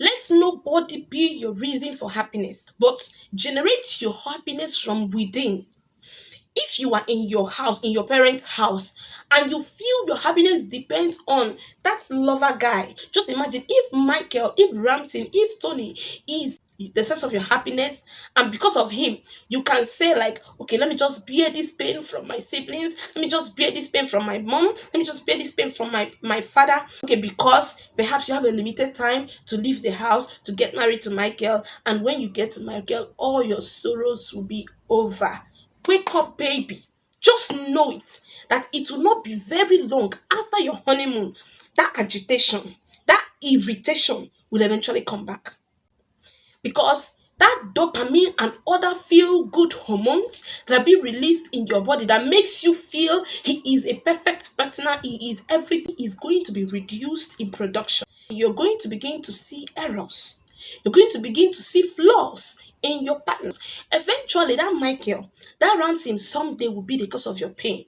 Let nobody be your reason for happiness, but generate your happiness from within. If you are in your house, in your parents' house, and you feel your happiness depends on that lover guy, just imagine if Michael, if Ramsey, if Tony is the source of your happiness, and because of him, you can say, like, okay, let me just bear this pain from my siblings, let me just bear this pain from my mom, let me just bear this pain from my father. Okay, because perhaps you have a limited time to leave the house to get married to Michael, and when you get to Michael, all your sorrows will be over. Wake up, baby. Just know it that it will not be very long after your honeymoon. That agitation, that irritation will eventually come back, because that dopamine and other feel good hormones that be released in your body that makes you feel he is a perfect partner, he is everything, is going to be reduced in production. You're going to begin to see errors, you're going to begin to see flaws in your partners. Eventually that Michael, that ransom someday will be the cause of your pain.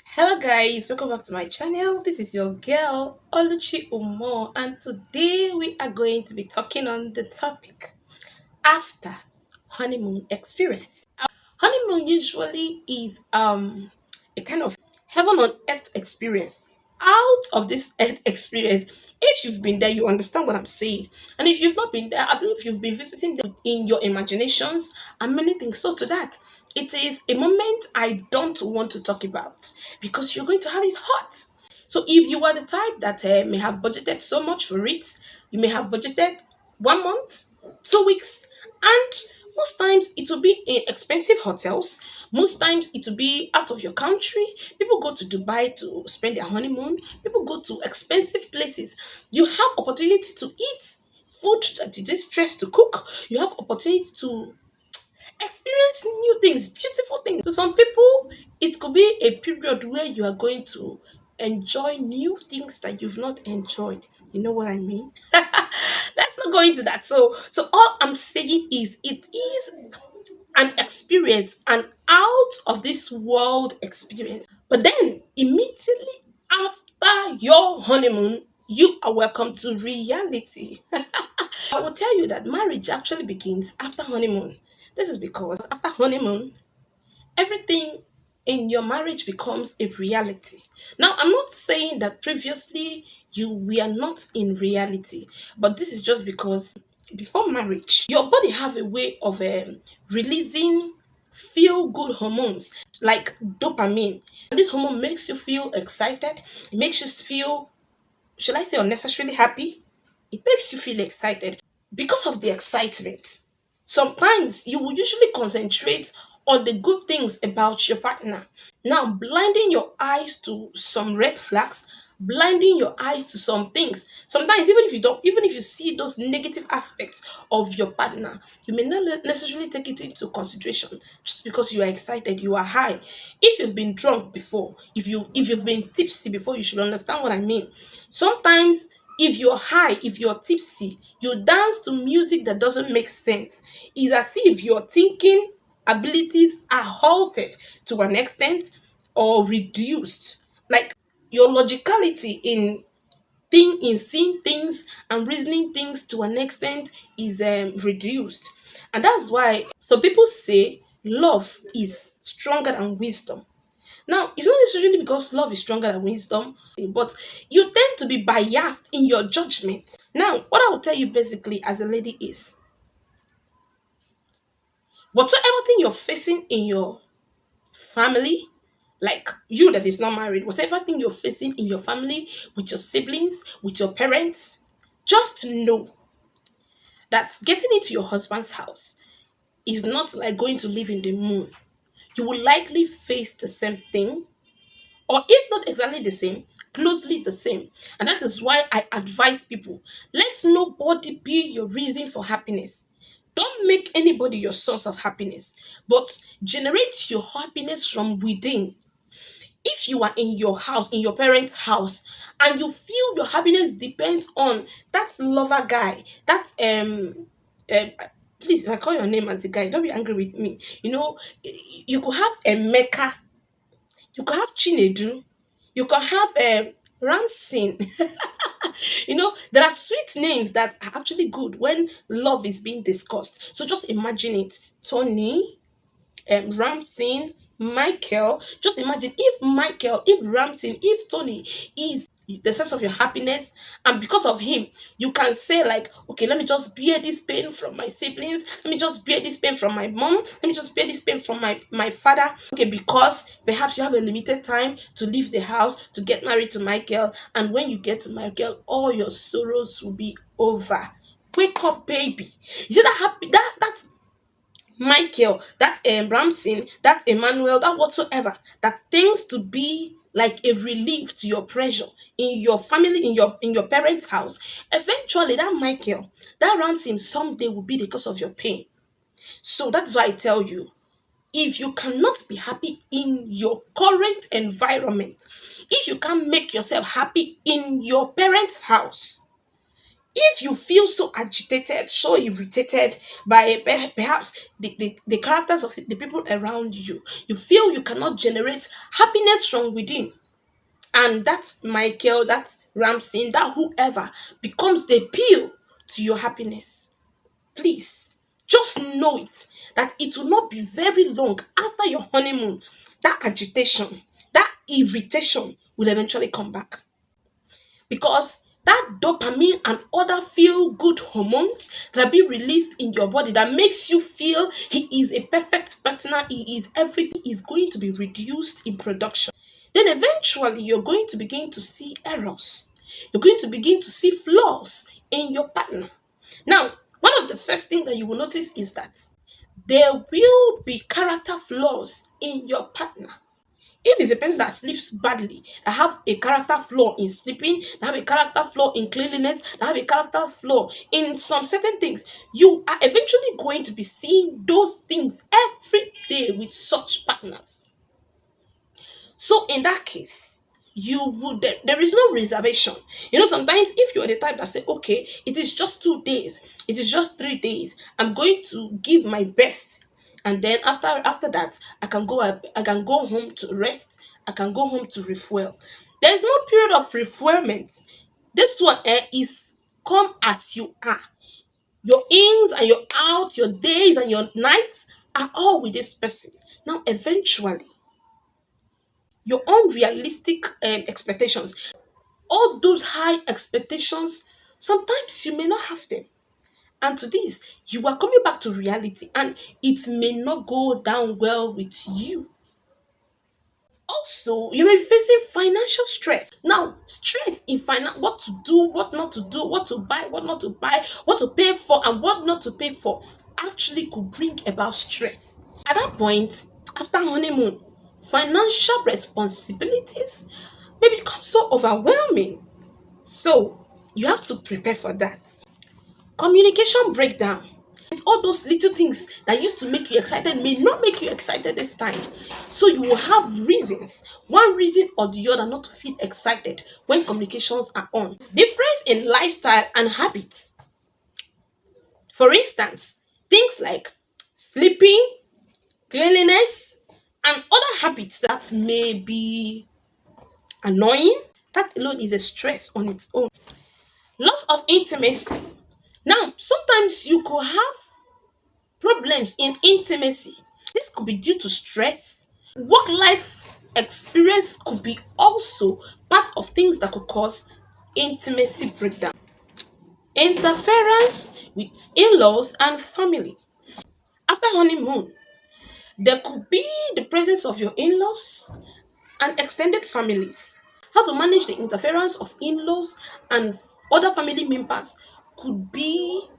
Hello guys, welcome back to my channel. This is your girl Oluchi Umo, and today we are going to be talking on the topic after honeymoon experience. Honeymoon usually is a kind of heaven on earth experience. Out of this earth experience, if you've been there, you understand what I'm saying. And if you've not been there, I believe you've been visiting them in your imaginations and many things. So to that, it is a moment I don't want to talk about because you're going to have it hot. So if you are the type that may have budgeted so much for it, you may have budgeted 1 month, 2 weeks, and most times it will be in expensive hotels. Most times it will be out of your country. People go to Dubai to spend their honeymoon. People go to expensive places. You have opportunity to eat food that you didn't stress to cook. You have opportunity to experience new things, beautiful things. To some people, it could be a period where you are going to enjoy new things that you've not enjoyed. You know what I mean? Let's not go into that. So all I'm saying is it is an experience, an out of this world experience. But then immediately after your honeymoon, you are welcome to reality. I will tell you that marriage actually begins after honeymoon. This is because after honeymoon, everything in your marriage becomes a reality. Now, I'm not saying that previously you were not in reality, but this is just because before marriage, your body have a way of releasing feel good hormones like dopamine. And this hormone makes you feel excited. It makes you feel, should I say, unnecessarily happy. It makes you feel excited because of the excitement. Sometimes you will usually concentrate on the good things about your partner. Now, blinding your eyes to some red flags, blinding your eyes to some things. Sometimes, even if you see those negative aspects of your partner, you may not necessarily take it into consideration just because you are excited, you are high. If you've been drunk before, if you've been tipsy before, you should understand what I mean. Sometimes if you're high, if you're tipsy, you dance to music that doesn't make sense. It's as if your thinking abilities are halted to an extent or reduced. Like your logicality in seeing things and reasoning things to an extent is reduced. And that's why so people say love is stronger than wisdom. Now, it's not necessarily because love is stronger than wisdom, but you tend to be biased in your judgment. Now, what I will tell you basically as a lady is whatsoever thing you're facing in your family, like you that is not married, whatever thing you're facing in your family, with your siblings, with your parents, just know that getting into your husband's house is not like going to live in the moon. You will likely face the same thing, or if not exactly the same, closely the same. And that is why I advise people, let nobody be your reason for happiness. Don't make anybody your source of happiness, but generate your happiness from within. If you are in your house, in your parents' house, and you feel your happiness depends on that lover guy, that Please, if I call your name as a guy, don't be angry with me. You could have a Mecca, you could have Chinedu, you could have a Ramsin. There are sweet names that are actually good when love is being discussed. So just imagine it. Tony, Ramsey, Michael. Just imagine if Michael, if Ramsey, if Tony is the source of your happiness, and because of him, you can say, like, okay, let me just bear this pain from my siblings, let me just bear this pain from my mom, let me just bear this pain from my father. Okay, because perhaps you have a limited time to leave the house to get married to Michael, and when you get to Michael, all your sorrows will be over. Wake up, baby. You see that happy that Michael, that Ramsey, that Emmanuel, that whatsoever, that tends to be like a relief to your pressure in your family, in your parents' house. Eventually, that Michael, that Ramsey someday will be the cause of your pain. So that's why I tell you, if you cannot be happy in your current environment, if you can't make yourself happy in your parents' house, if you feel so agitated, so irritated by perhaps the characters of the people around you, you feel you cannot generate happiness from within, and that Michael, that Ramsey, that whoever becomes the pill to your happiness, please just know it, that it will not be very long after your honeymoon. That agitation, that irritation will eventually come back, because that dopamine and other feel good hormones that are being released in your body that makes you feel he is a perfect partner, he is everything, is going to be reduced in production. Then eventually you're going to begin to see errors, you're going to begin to see flaws in your partner. Now, one of the first things that you will notice is that there will be character flaws in your partner. If it's a person that sleeps badly, that have a character flaw in sleeping, that have a character flaw in cleanliness, that have a character flaw in some certain things, you are eventually going to be seeing those things every day with such partners. So in that case, there is no reservation. Sometimes if you're the type that say, okay, it is just 2 days, it is just 3 days, I'm going to give my best, and then after that, I can go home to rest, I can go home to refuel. There's no period of refuelment. This one is come as you are. Your ins and your outs, your days and your nights are all with this person. Now eventually, your unrealistic expectations, all those high expectations, sometimes you may not have them. And to this, you are coming back to reality, and it may not go down well with you. Also, you may be facing financial stress. Now, stress in finance, what to do, what not to do, what to buy, what not to buy, what to pay for, and what not to pay for, actually could bring about stress. At that point, after honeymoon, financial responsibilities may become so overwhelming. So, you have to prepare for that. Communication breakdown. All those little things that used to make you excited may not make you excited this time. So you will have reasons, one reason or the other, not to feel excited when communications are on. Difference in lifestyle and habits. For instance, things like sleeping, cleanliness, and other habits that may be annoying. That alone is a stress on its own. Loss of intimacy. Now, sometimes you could have problems in intimacy. This could be due to stress. Work life experience could be also part of things that could cause intimacy breakdown. Interference with in laws and family. After honeymoon, there could be the presence of your in laws and extended families. How to manage the interference of in laws and other family members could be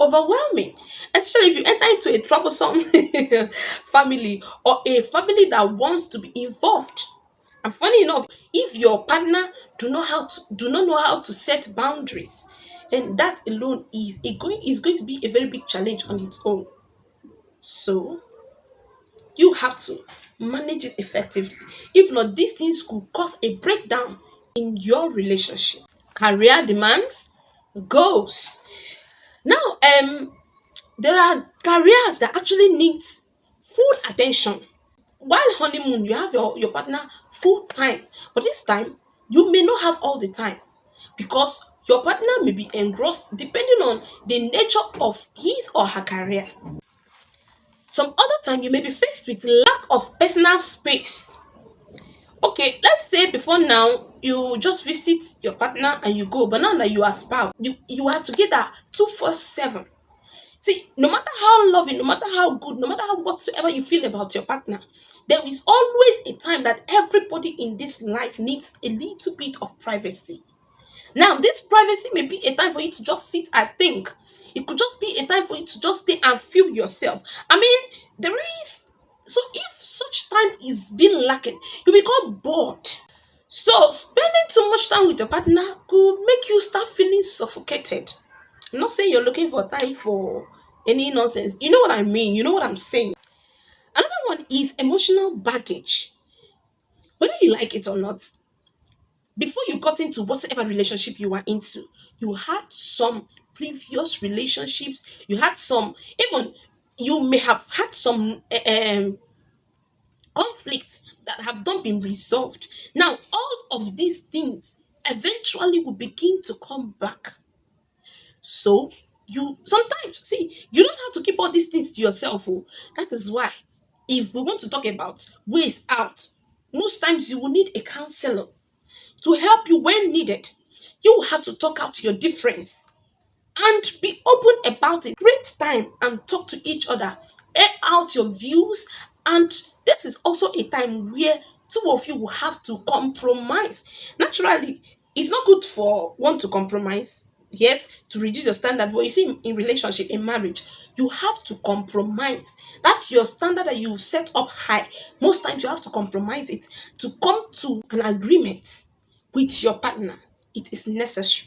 overwhelming, especially if you enter into a troublesome family, or a family that wants to be involved. And funny enough, if your partner do not know how to set boundaries, then that alone is going to be a very big challenge on its own. So you have to manage it effectively. If not, these things could cause a breakdown in your relationship. Career demands, goals. Now, There are careers that actually needs full attention. While honeymoon, you have your partner full time, but this time you may not have all the time because your partner may be engrossed depending on the nature of his or her career. Some other time you may be faced with lack of personal space. Okay, let's say before now you just visit your partner and you go, but now that you are spouse, you are together 247. See, no matter how loving, no matter how good, no matter how whatsoever you feel about your partner, there is always a time that everybody in this life needs a little bit of privacy. Now, this privacy may be a time for you to just sit and think. It could just be a time for you to just stay and feel yourself. I mean, there is. So, if such time is being lacking, you become bored. So, spending too much time with your partner could make you start feeling suffocated. I'm not saying you're looking for time for any nonsense. You know what I mean? You know what I'm saying? Another one is emotional baggage. Whether you like it or not, before you got into whatever relationship you were into, you had some previous relationships, you had some, even you may have had some conflicts that have not been resolved. Now, all of these things eventually will begin to come back. So, you sometimes see, you don't have to keep all these things to yourself. Oh. That is why, if we want to talk about ways out, most times you will need a counselor to help you when needed. You will have to talk out your difference and be open about it. Create time and talk to each other. Air out your views. And this is also a time where two of you will have to compromise. Naturally, it's not good for one to compromise. Yes, to reduce your standard. But you see, in relationship, in marriage, you have to compromise. That's your standard that you set up high. Most times you have to compromise it to come to an agreement with your partner. It is necessary.